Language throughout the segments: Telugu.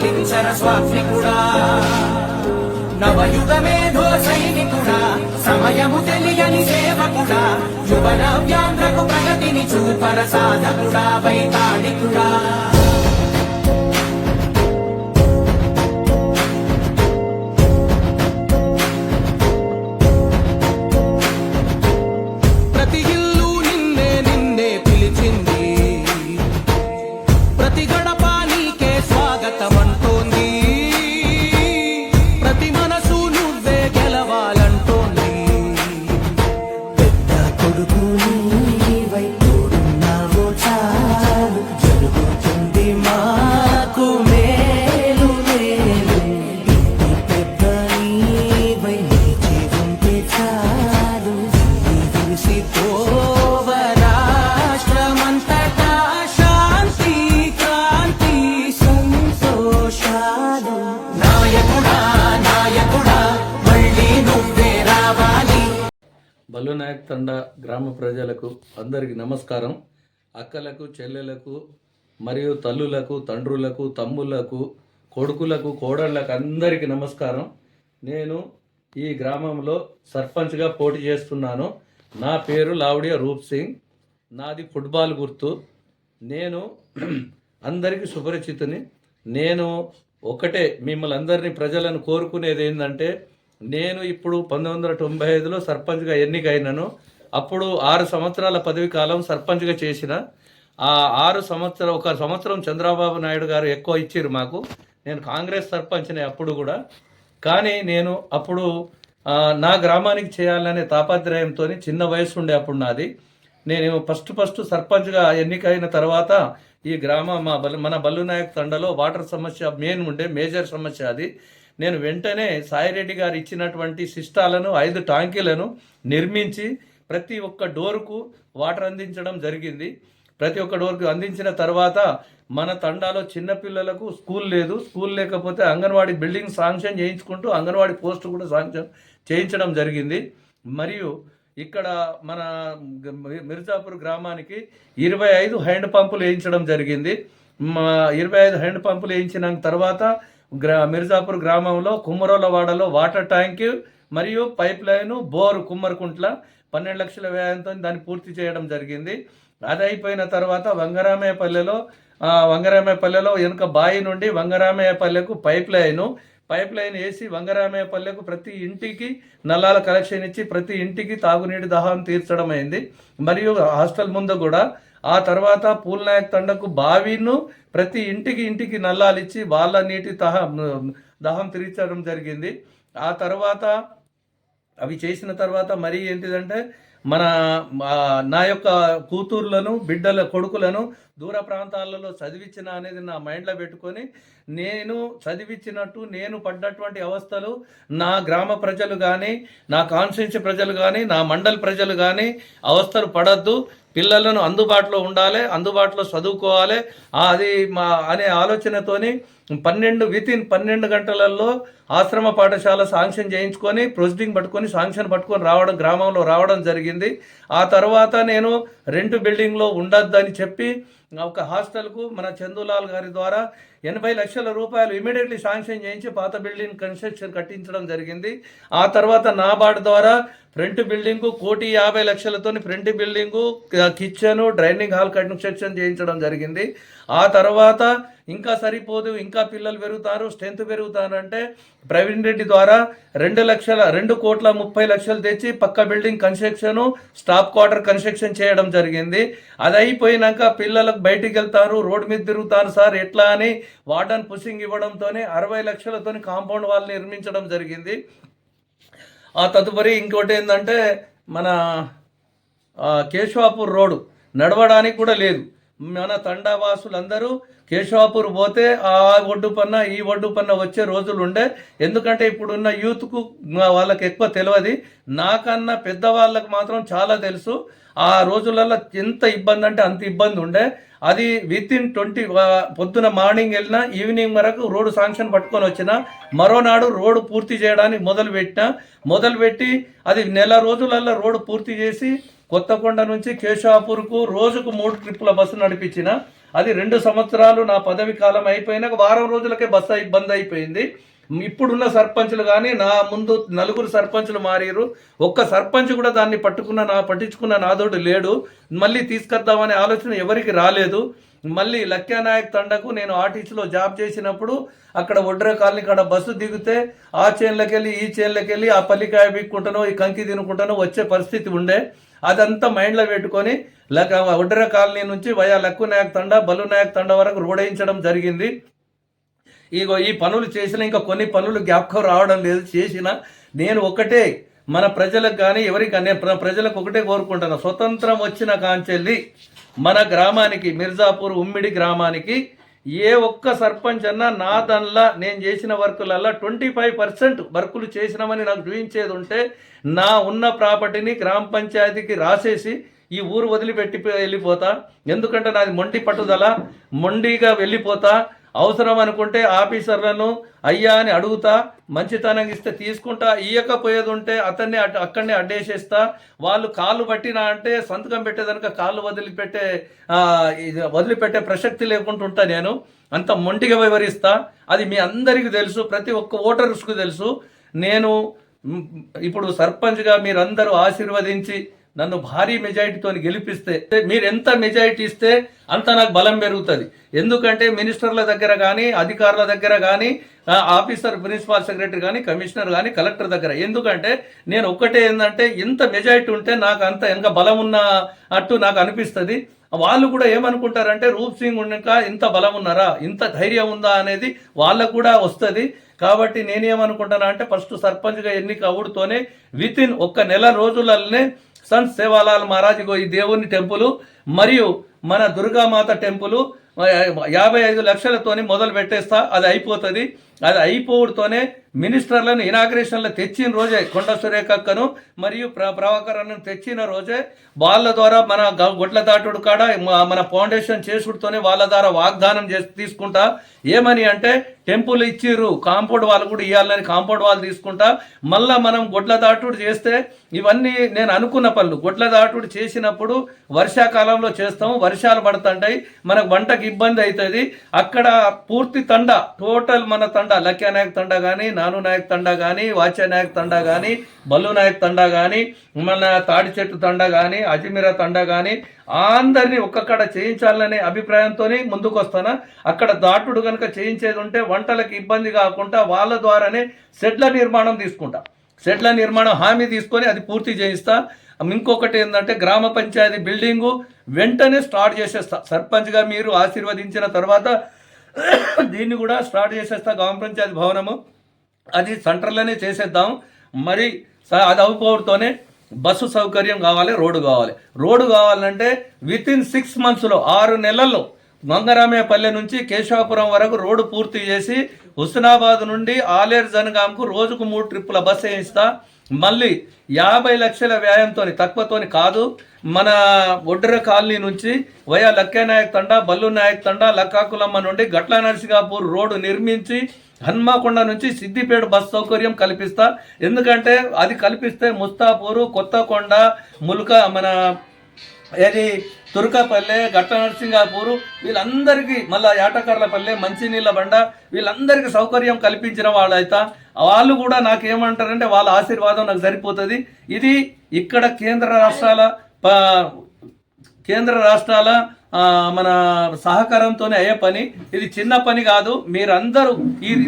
పాలించర స్వాత్మికుడా నవయుగ మేధో సైనికుడా సమయము తెలియని సేవకుడా యువన వ్యాంధ్రకు ప్రగతిని చూపర సాధకుడా వైతాళికుడా బల్లునాయక్ తండా గ్రామ ప్రజలకు అందరికీ నమస్కారం. అక్కలకు, చెల్లెలకు మరియు తల్లులకు, తండ్రులకు, తమ్ముళ్లకు, కొడుకులకు, కోడళ్లకు అందరికీ నమస్కారం. నేను ఈ గ్రామంలో సర్పంచ్గా పోటీ చేస్తున్నాను. నా పేరు లావుడియా రూప్ సింగ్. నాది ఫుట్బాల్ గుర్తు. నేను అందరికీ సుపరిచితుని. నేను ఒకటే మిమ్మల్ని అందరినీ ప్రజలను కోరుకునేది ఏంటంటే, నేను ఇప్పుడు 1995లో సర్పంచ్గా ఎన్నికైనాను. అప్పుడు 6 సంవత్సరాల పదవి కాలం సర్పంచ్గా చేసిన. ఆ 6 సంవత్సరం, ఒక సంవత్సరం చంద్రబాబు నాయుడు గారు ఎక్కువ ఇచ్చారు మాకు. నేను కాంగ్రెస్ సర్పంచ్నే అప్పుడు కూడా. కానీ నేను అప్పుడు నా గ్రామానికి చేయాలనే తాపత్రయంతో, చిన్న వయసు ఉండే అప్పుడు నాది. నేను ఫస్ట్ సర్పంచ్గా ఎన్నికైన తర్వాత ఈ మన బల్లునాయక్ తండలో వాటర్ సమస్య మేజర్ సమస్య అది. నేను వెంటనే సాయిరెడ్డి గారు ఇచ్చినటువంటి సిస్టాలను 5 ట్యాంకీలను నిర్మించి ప్రతి ఒక్క డోరుకు వాటర్ అందించడం జరిగింది. ప్రతి ఒక్క డోర్కు అందించిన తర్వాత మన తండాలో చిన్నపిల్లలకు స్కూల్ లేదు. స్కూల్ లేకపోతే అంగన్వాడీ బిల్డింగ్ శాంక్షన్ చేయించుకుంటూ అంగన్వాడీ పోస్టు కూడా శాంక్షన్ చేయించడం జరిగింది. మరియు ఇక్కడ మన మిర్జాపూర్ గ్రామానికి 25 హ్యాండ్ పంపులు వేయించడం జరిగింది. 25 హ్యాండ్ పంపులు వేయించిన తర్వాత మిర్జాపూర్ గ్రామంలో కుమ్మరోలవాడలో వాటర్ ట్యాంక్ మరియు పైప్ లైను, బోరు కుమ్మరికుంట్ల 12 లక్షల వ్యయంతో దాన్ని పూర్తి చేయడం జరిగింది. అది అయిపోయిన తర్వాత వంగరామయ్యపల్లెలో వెనుక బాయి నుండి వంగరామయ్యపల్లెకు పైప్ లైన్ వేసి వంగరామయ్యపల్లెకు ప్రతి ఇంటికి నల్లాల కలెక్షన్ ఇచ్చి ప్రతి ఇంటికి తాగునీటి దాహం తీర్చడం అయింది. మరియు హాస్టల్ ముందు కూడా ఆ తర్వాత పూల్నాయక్ తండకు బావిను ప్రతి ఇంటికి నల్లాలు ఇచ్చి వాళ్ళ నీటి దాహం తీర్చడం జరిగింది. ఆ తర్వాత అవి చేసిన తర్వాత మరి ఏంటిదంటే, నా యొక్క కూతుర్లను, కొడుకులను దూర ప్రాంతాలలో చదివించిన అనేది నా మైండ్లో పెట్టుకొని, నేను చదివించినట్టు నేను పడ్డటువంటి అవస్థలు నా గ్రామ ప్రజలు కానీ, నా కాన్స్టిట్యున్సీ ప్రజలు కానీ, నా మండల్ ప్రజలు కానీ అవస్థలు పడద్దు. పిల్లలను అందుబాటులో ఉండాలి, అందుబాటులో చదువుకోవాలి అది అనే ఆలోచనతోని వితిన్ 12 గంటలలో ఆశ్రమ పాఠశాల శాంక్షన్ చేయించుకొని ప్రొసీడింగ్ శాంక్షన్ పట్టుకొని గ్రామంలో రావడం జరిగింది. ఆ తర్వాత నేను రెంట్ బిల్డింగ్లో ఉండొద్దని చెప్పి ఒక హాస్టల్కు మన చందులాల్ గారి ద్వారా 80 లక్షల రూపాయలు ఇమీడియట్లీ శాంక్షన్ చేయించి పాత బిల్డింగ్ కన్స్ట్రక్షన్ కట్టించడం జరిగింది. ఆ తర్వాత నాబార్డ్ ద్వారా ఫ్రంట్ బిల్డింగు 1,50,00,000తోని front building, kitchen, dining hall construction చేయించడం జరిగింది. ఆ తర్వాత ఇంకా సరిపోదు, ఇంకా పిల్లలు పెరుగుతారు, స్ట్రెంత్ పెరుగుతారంటే ప్రవీణ్ రెడ్డి ద్వారా 2,30,00,000 తెచ్చి పక్క building construction, staff quarter construction చేయడం జరిగింది. అది అయిపోయినాక పిల్లలకు బయటికి వెళ్తారు, రోడ్డు మీద తిరుగుతారు సార్ ఎట్లా అని వార్డన్ పుషింగ్ ఇవ్వడంతోనే 60 లక్షలతోని కాంపౌండ్ వాల్ నిర్మించడం జరిగింది. ఆ తదుపరి ఇంకోటి ఏంటంటే, మన కేశవాపూర్ రోడ్డు నడవడానికి కూడా లేదు. మన తండావాసులందరూ కేశవాపూర్ పోతే ఆ ఒడ్డు పన్న ఈ ఒడ్డు పన్న వచ్చే రోజులు ఉండే. ఎందుకంటే ఇప్పుడున్న యూత్కు వాళ్ళకి ఎక్కువ తెలియదు, నాకన్నా పెద్దవాళ్ళకు మాత్రం చాలా తెలుసు. ఆ రోజులలో ఎంత ఇబ్బంది అంటే అంత ఇబ్బంది ఉండే. అది వితిన్ 20 పొద్దున మార్నింగ్ వెళ్ళినా ఈవినింగ్ వరకు రోడ్డు శాంక్షన్ పట్టుకొని వచ్చిన మరోనాడు రోడ్డు పూర్తి చేయడానికి మొదలుపెట్టి అది నెల రోజులలో రోడ్డు పూర్తి చేసి కొత్తకొండ నుంచి కేశవాపూర్కు రోజుకు 3 ట్రిప్పుల బస్సు నడిపించిన. అది 2 సంవత్సరాలు నా పదవి కాలం అయిపోయినాక వారం రోజులకే బస్సు బంద్ అయిపోయింది. ఇప్పుడున్న సర్పంచులు కానీ నా ముందు 4 సర్పంచులు మారారు. ఒక్క సర్పంచ్ కూడా దాన్ని పట్టించుకున్న నాదోడు లేడు. మళ్ళీ తీసుకొద్దామనే ఆలోచన ఎవరికి రాలేదు. మళ్ళీ లక్యానాయక్ తండకు నేను ఆర్టీసీలో జాబ్ చేసినప్పుడు అక్కడ ఒడ్ర కాలనీ కాడ బస్సు దిగితే ఆ చేన్లకి వెళ్ళి ఈ చేన్లకి వెళ్ళి ఆ పల్లికాయ బిక్కుంటానో ఈ కంకి తినుకుంటానో వచ్చే పరిస్థితి ఉండే. అదంతా మైండ్లో పెట్టుకొని ఒడ్ర కాలనీ నుంచి వయా లక్కునాయక్ తండ బల్లునాయక్ తండ వరకు రోడ్ వేయించడం జరిగింది. ఇగో ఈ పనులు చేసిన ఇంకా కొన్ని పనులు జ్ఞాపకం రావడం లేదు. చేసిన నేను ఒకటే మన ప్రజలకు కానీ ఎవరికన్నా ప్రజలకు ఒకటే కోరుకుంటాను, స్వతంత్రం వచ్చిన కాంచెల్లి మన గ్రామానికి మిర్జాపూర్ ఉమ్మిడి గ్రామానికి ఏ ఒక్క సర్పంచ్ అన్నా నా దానిలో నేను చేసిన వర్కులల్లో 25% వర్కులు చేసినామని నాకు చూపించేది ఉంటే నా ఉన్న ప్రాపర్టీని గ్రామ పంచాయతీకి రాసేసి ఈ ఊరు వదిలిపెట్టి వెళ్ళిపోతా. ఎందుకంటే నాది మొండి పట్టుదల, మొండిగా వెళ్ళిపోతా. అవసరం అనుకుంటే ఆఫీసర్లను అయ్యా అని అడుగుతా, మంచితనం ఇస్తే తీసుకుంటా, ఇయ్యకపోయేది ఉంటే అతన్ని అక్కడనే అడ్డేసేస్తా. వాళ్ళు కాళ్ళు పట్టినా అంటే సంతకం పెట్టేదనుక కాళ్ళు వదిలిపెట్టే ప్రసక్తి లేకుండా ఉంటా. నేను అంత మొండిగా వివరిస్తా. అది మీ అందరికీ తెలుసు, ప్రతి ఒక్క ఓటర్స్కు తెలుసు. నేను ఇప్పుడు సర్పంచ్గా మీరందరూ ఆశీర్వదించి నన్ను భారీ మెజారిటీతో గెలిపిస్తే, మీరు ఎంత మెజారిటీ ఇస్తే అంత నాకు బలం పెరుగుతుంది. ఎందుకంటే మినిస్టర్ల దగ్గర కానీ అధికారుల దగ్గర కానీ ఆఫీసర్ ప్రిన్సిపాల్ సెక్రటరీ కానీ కమిషనర్ కానీ కలెక్టర్ దగ్గర, ఎందుకంటే నేను ఒక్కటే ఏంటంటే ఇంత మెజారిటీ ఉంటే నాకు అంత ఇంకా బలం ఉన్న అట్టు నాకు అనిపిస్తుంది. వాళ్ళు కూడా ఏమనుకుంటారంటే రూప్ సింగ్ ఉన్నాక ఇంత బలం ఉన్నారా, ఇంత ధైర్యం ఉందా అనేది వాళ్ళకు కూడా వస్తుంది. కాబట్టి నేనేమనుకుంటానా అంటే ఫస్ట్ సర్పంచ్గా ఎన్నిక అవుడుతోనే వితిన్ 1 నెల రోజులనే సంత్ సేవాలాల్ మహారాజ్ ఈ దేవుని టెంపుల్ మరియు మన దుర్గామాత టెంపుల్ 55 లక్షలతోని మొదలు పెట్టేస్తా. అది అయిపోతుంది. అది అయిపోవడంతోనే మినిస్టర్లను ఇనాగ్రేషన్లో తెచ్చిన రోజే కొండ సురేఖక్కను మరియు ప్రభాకరన్ను తెచ్చిన రోజే వాళ్ళ ద్వారా మన గొడ్ల దాటుడు కాడ మన ఫౌండేషన్ చేసుడుతోనే వాళ్ళ ద్వారా వాగ్దానం తీసుకుంటా. ఏమని అంటే టెంపుల్ ఇచ్చిర్రు, కాంపౌండ్ వాళ్ళు కూడా ఇవ్వాలని కాంపౌండ్ వాళ్ళు తీసుకుంటా. మళ్ళీ మనం గొడ్ల దాటుడు చేస్తే ఇవన్నీ నేను అనుకున్న పనులు. గొడ్ల దాటుడు చేసినప్పుడు వర్షాకాలంలో చేస్తాము, వర్షాలు పడుతుంటాయి, మనకు వంటకి ఇబ్బంది అవుతుంది. అక్కడ పూర్తి తండ టోటల్ మన తండ లక్యానాయక్ తండ కానీ, నాను నాయక్ తండ కానీ, వాచ్యనాయక్ తండ కానీ, బల్లు నాయక్ తండ కానీ, మన తాడి చెట్టు తండ కానీ, అజ్మీరా తండ కానీ అందరినీ ఒక్కక్కడ చేయించాలనే అభిప్రాయంతో ముందుకు వస్తాను. అక్కడ దాటుడు కనుక చేయించేది ఉంటే వంటలకు ఇబ్బంది కాకుండా వాళ్ళ ద్వారానే షెడ్ల నిర్మాణం తీసుకుంటా. షెడ్ల నిర్మాణం హామీ తీసుకొని అది పూర్తి చేయిస్తా. ఇంకొకటి ఏంటంటే గ్రామ పంచాయతీ బిల్డింగు వెంటనే స్టార్ట్ చేసేస్తా. సర్పంచ్గా మీరు ఆశీర్వదించిన తర్వాత దీన్ని కూడా స్టార్ట్ చేసేస్తా. గ్రామ పంచాయతీ భవనము అది సెంటర్లోనే చేసేద్దాం. మరి అది అయిపోవడంతోనే బస్సు సౌకర్యం కావాలి, రోడ్డు కావాలంటే వితిన్ 6 monthsలో 6 నెలల్లో మంగరామేపల్లె నుంచి కేశవాపురం వరకు రోడ్డు పూర్తి చేసి హుస్నాబాద్ నుండి ఆలేరు జనగాంకు రోజుకు 3 ట్రిప్పుల బస్సు వేయిస్తా. మళ్ళీ 50 లక్షల వ్యయంతో తక్కువతోని కాదు, మన ఒడ్డర కాలనీ నుంచి వయా లక్యానాయక్ తండ బల్లు నాయక్ తండ లక్కాకులమ్మ నుండి గట్ల నరసింగాపూర్ రోడ్డు నిర్మించి హన్మకొండ నుంచి సిద్దిపేట బస్ సౌకర్యం కల్పిస్తా. ఎందుకంటే అది కల్పిస్తే ముస్తాపూరు, కొత్తకొండ, ముల్క మన ఏది తుర్కపల్లె, గట్ల నరసింగాపూరు వీళ్ళందరికీ మళ్ళీ యాటకర్లపల్లె, మంచినీళ్ళ బండ వీళ్ళందరికీ సౌకర్యం కల్పించిన వాళ్ళైతే వాళ్ళు కూడా నాకేమంటారంటే వాళ్ళ ఆశీర్వాదం నాకు సరిపోతుంది. ఇది ఇక్కడ కేంద్ర రాష్ట్రాల మన సహకారంతోనే అయ్యే పని. ఇది చిన్న పని కాదు. మీరందరూ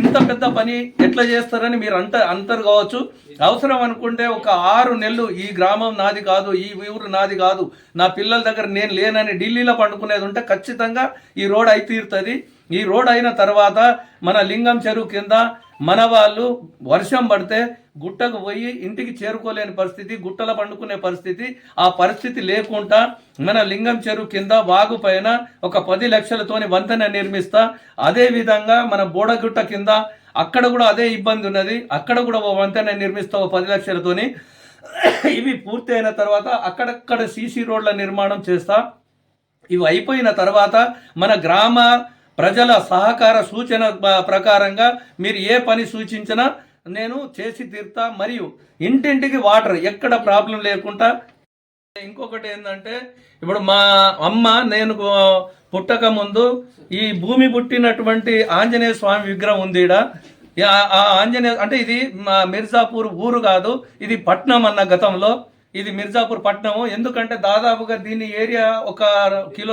ఇంత పెద్ద పని ఎట్లా చేస్తారని మీరు అంటారు కావచ్చు. అవసరం అనుకుంటే ఒక 6 నెలలు ఈ గ్రామం నాది కాదు, ఈ ఊరు నాది కాదు, నా పిల్లల దగ్గర నేను లేనని ఢిల్లీలో పండుకునేది ఉంటే ఖచ్చితంగా ఈ రోడ్ అయి తీరుతుంది. ఈ రోడ్ అయిన తర్వాత మన లింగం చెరువు కింద మన వాళ్ళు వర్షం పడితే గుట్టకు పోయి ఇంటికి చేరుకోలేని పరిస్థితి, గుట్టల పండుకునే పరిస్థితి, ఆ పరిస్థితి లేకుండా మన లింగం చెరువు కింద వాగు పైన ఒక 10 లక్షలతోని వంతెన నిర్మిస్తా. అదేవిధంగా మన బోడగుట్ట కింద అక్కడ కూడా అదే ఇబ్బంది ఉన్నది, అక్కడ కూడా వంతెన నిర్మిస్తా 10 లక్షలతోని. ఇవి పూర్తి అయిన తర్వాత అక్కడక్కడ సీసీ రోడ్ల నిర్మాణం చేస్తా. ఇవి అయిపోయిన తర్వాత మన గ్రామ ప్రజల సహకార సూచన ప్రకారంగా మీరు ఏ పని సూచించినా నేను చేసి తీరుతా. మరియు ఇంటింటికి వాటర్ ఎక్కడ ప్రాబ్లం లేకుండా. ఇంకొకటి ఏంటంటే ఇప్పుడు మా అమ్మ నేను పుట్టక ముందు ఈ భూమి పుట్టినటువంటి ఆంజనేయ స్వామి విగ్రహం ఉంది ఈడ. ఆ ఆంజనేయ అంటే ఇది మిర్జాపూర్ ఊరు కాదు, ఇది పట్నం అన్న గతంలో. ఇది మిర్జాపూర్ పట్నము. ఎందుకంటే దాదాపుగా దీని ఏరియా ఒక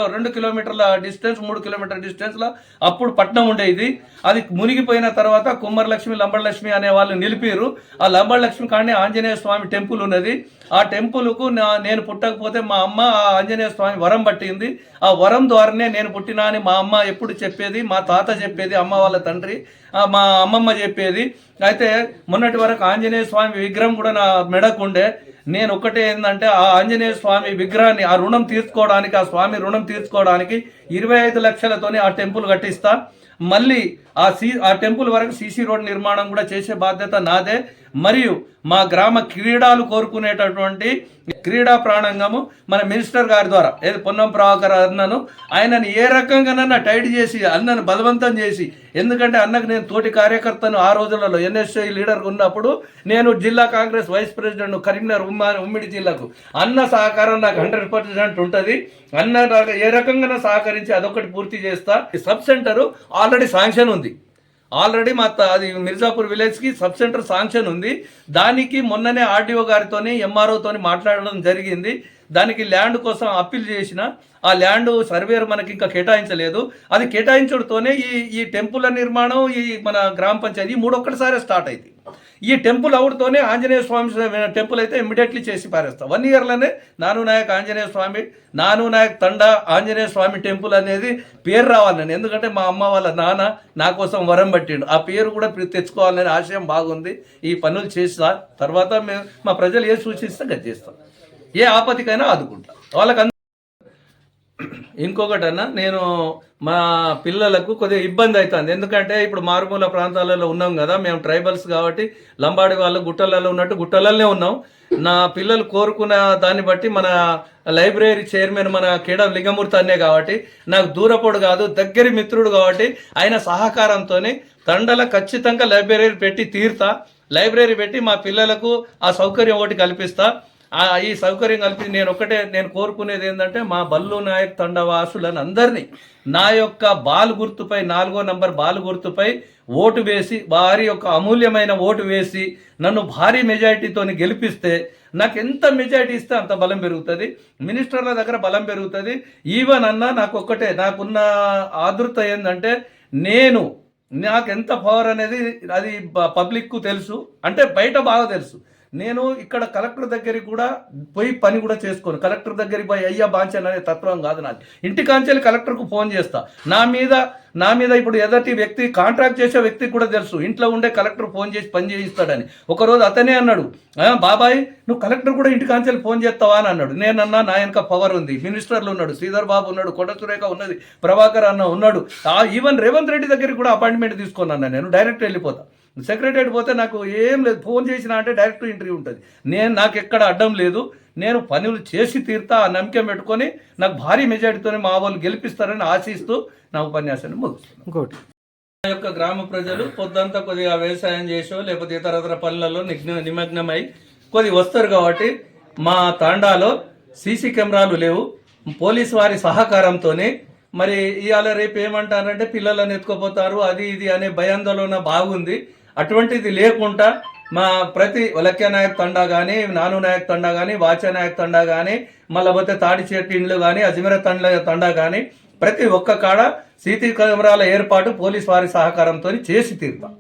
2 కిలోమీటర్ల డిస్టెన్స్, 3 కిలోమీటర్ల డిస్టెన్స్ లో అప్పుడు పట్నం ఉండేది. అది మునిగిపోయిన తర్వాత కుమ్మరలక్ష్మి, లంబడలక్ష్మి అనే వాళ్ళు నిలిపారు. ఆ లంబడలక్ష్మి కానీ ఆంజనేయ స్వామి టెంపుల్ ఉన్నది. ఆ టెంపుల్కు నేను పుట్టకపోతే మా అమ్మ ఆ ఆంజనేయ స్వామి వరం పట్టింది. ఆ వరం ద్వారానే నేను పుట్టినా అని మా అమ్మ ఎప్పుడు చెప్పేది, మా తాత చెప్పేది, అమ్మ వాళ్ళ తండ్రి, మా అమ్మమ్మ చెప్పేది. అయితే మొన్నటి వరకు ఆంజనేయ స్వామి విగ్రహం కూడా నా మెడకుండే. నేను ఒక్కటే ఏంటంటే ఆ ఆంజనేయ స్వామి విగ్రహాన్ని, ఆ రుణం తీర్చుకోవడానికి, ఆ స్వామి రుణం తీర్చుకోవడానికి 25 లక్షలతోని ఆ టెంపుల్ కట్టిస్తా. మళ్ళీ ఆ టెంపుల్ వరకు సీసీ రోడ్ నిర్మాణం కూడా చేసే బాధ్యత నాదే. మరియు మా గ్రామ క్రీడలు కోరుకునేటటువంటి క్రీడా ప్రాణంగము మన మినిస్టర్ గారి ద్వారా ఏది పొన్నం ప్రభాకర్ అన్నను, ఆయనని ఏ రకంగానన్నా టైట్ చేసి అన్నను బలవంతం చేసి, ఎందుకంటే అన్నకు నేను తోటి కార్యకర్తను ఆ రోజులలో ఎన్ఎస్ఐ లీడర్ ఉన్నప్పుడు నేను జిల్లా కాంగ్రెస్ వైస్ ప్రెసిడెంట్ కరీంనగర్ ఉమ్మడి జిల్లాకు. అన్న సహకారం నాకు 100% ఉంటుంది. అన్న ఏ రకంగా సహకరించి అదొకటి పూర్తి చేస్తా. సబ్ సెంటర్ ఆల్రెడీ శాంక్షన్ ఉంది. ఆల్రెడీ అది మిర్జాపూర్ విలేజ్కి సబ్ సెంటర్ శాంక్షన్ ఉంది. దానికి మొన్ననే ఆర్డీఓ గారితోని ఎంఆర్ఓతోని మాట్లాడడం జరిగింది. దానికి ల్యాండ్ కోసం అప్పీల్ చేసిన ఆ ల్యాండ్ సర్వేర్ మనకి ఇంకా కేటాయించలేదు. అది కేటాయించడంతోనే ఈ టెంపుల్ నిర్మాణం, ఈ మన గ్రామ పంచాయతీ 3 ఒక్కటిసారి స్టార్ట్ అయింది. ఈ టెంపుల్ అవుడుతోనే ఆంజనేయ స్వామి టెంపుల్ అయితే ఇమ్మీడియట్లీ చేసి పారేస్తాం. 1 ఇయర్లోనే నాను నాయక్ ఆంజనేయ స్వామి, నాను నాయక్ తండా ఆంజనేయ స్వామి టెంపుల్ అనేది పేరు రావాలని, ఎందుకంటే మా అమ్మ వాళ్ళ నాన్న నా కోసం వరం పట్టిండు. ఆ పేరు కూడా తెచ్చుకోవాలనే ఆశయం బాగుంది. ఈ పనులు చేస్తా. తర్వాత మా ప్రజలు ఏ సూచిస్తే అది చేస్తాం. ఏ ఆపతికైనా ఆదుకుంటా వాళ్ళకి. ఇంకొకటన్నా, నేను మా పిల్లలకు కొద్దిగా ఇబ్బంది అవుతుంది. ఎందుకంటే ఇప్పుడు మారుమూల ప్రాంతాలలో ఉన్నాం కదా, మేము ట్రైబల్స్ కాబట్టి లంబాడి వాళ్ళు గుట్టలలో ఉన్నట్టు గుట్టలలోనే ఉన్నాం. నా పిల్లలు కోరుకున్న దాన్ని బట్టి మన లైబ్రరీ చైర్మన్ మన కేడం లింగమూర్తి అన్నే కాబట్టి నాకు దూరపోడు కాదు, దగ్గరి మిత్రుడు కాబట్టి ఆయన సహకారంతో తండల ఖచ్చితంగా లైబ్రరీ పెట్టి తీరుతా. లైబ్రరీ పెట్టి మా పిల్లలకు ఆ సౌకర్యం ఒకటి కల్పిస్తా. ఈ సౌకర్యం కల్పించి నేను కోరుకునేది ఏంటంటే మా బల్లు నాయక్ తండవాసులను అందరినీ నా యొక్క బాల్ గుర్తుపై 4వ నంబర్ బాల్ గుర్తుపై ఓటు వేసి, వారి యొక్క అమూల్యమైన ఓటు వేసి నన్ను భారీ మెజారిటీతో గెలిపిస్తే నాకు ఎంత మెజారిటీ ఇస్తే అంత బలం పెరుగుతుంది. మినిస్టర్ల దగ్గర బలం పెరుగుతుంది. ఈవెన్ అన్న నాకున్న ఆదృత ఏంటంటే నాకు ఎంత పవర్ అనేది అది పబ్లిక్కు తెలుసు, అంటే బయట బాగా తెలుసు. నేను ఇక్కడ కలెక్టర్ దగ్గరికి కూడా పోయి పని కూడా చేసుకోను. కలెక్టర్ దగ్గరికి పోయి అయ్యా బాంచన్ అనే తత్వం కాదు నాది. ఇంటికాంచెల్లి కలెక్టర్కు ఫోన్ చేస్తా. నా మీద ఇప్పుడు ఎదటి వ్యక్తి కాంట్రాక్ట్ చేసే వ్యక్తికి కూడా తెలుసు ఇంట్లో ఉండే కలెక్టర్ ఫోన్ చేసి పని చేయిస్తాడని. ఒకరోజు అతనే అన్నాడు, బాబాయ్ నువ్వు కలెక్టర్ కూడా ఇంటికాంచెల్లి ఫోన్ చేస్తావా అని అన్నాడు. నేనన్నా నా వెనక పవర్ ఉంది. మినిస్టర్లు ఉన్నాడు, శ్రీధర్ బాబు ఉన్నాడు, కొండ సురేఖ ఉన్నది, ప్రభాకర్ అన్న ఉన్నాడు. ఈవెన్ రేవంత్ రెడ్డి దగ్గరికి కూడా అపాయింట్మెంట్ తీసుకున్నాను. నేను డైరెక్ట్ వెళ్ళిపోతా. సెక్రటరీ పోతే నాకు ఏం లేదు, ఫోన్ చేసినా అంటే డైరెక్ట్ ఇంటర్వ్యూ ఉంటుంది. నాకు ఎక్కడ అడ్డం లేదు. నేను పనులు చేసి తీరుతా. ఆ నమ్మకం పెట్టుకొని నాకు భారీ మెజారిటీతోనే మా వాళ్ళు గెలిపిస్తారని ఆశిస్తూ నా ఉపన్యాసాన్ని ముగిస్తున్నాను. ఇంకోటి, నా యొక్క గ్రామ ప్రజలు పొద్దంతా కొద్దిగా వ్యవసాయం చేసో లేకపోతే ఇతర పనులలో నిమగ్నమై కొద్దిగా వస్తారు కాబట్టి మా తాండాలో సీసీ కెమెరాలు లేవు. పోలీసు వారి సహకారంతోనే మరి ఇవాళ రేపు ఏమంటారంటే పిల్లలను ఎత్తుకోపోతారు, అది ఇది అనే భయాందోళన బాగుంది. అటువంటిది లేకుండా మా ప్రతి వలక్య నాయక్ తండా కానీ, నాను నాయక్ తండా కానీ, వాచ నాయక్ తండా కానీ, మళ్ళీ పోతే తాడిచేటి ఇండ్లు కానీ, అజ్మీర తండా కానీ ప్రతి ఒక్క కాడ సీసీ కెమెరాల ఏర్పాటు పోలీసు వారి సహకారంతో చేసి తీరుతాం.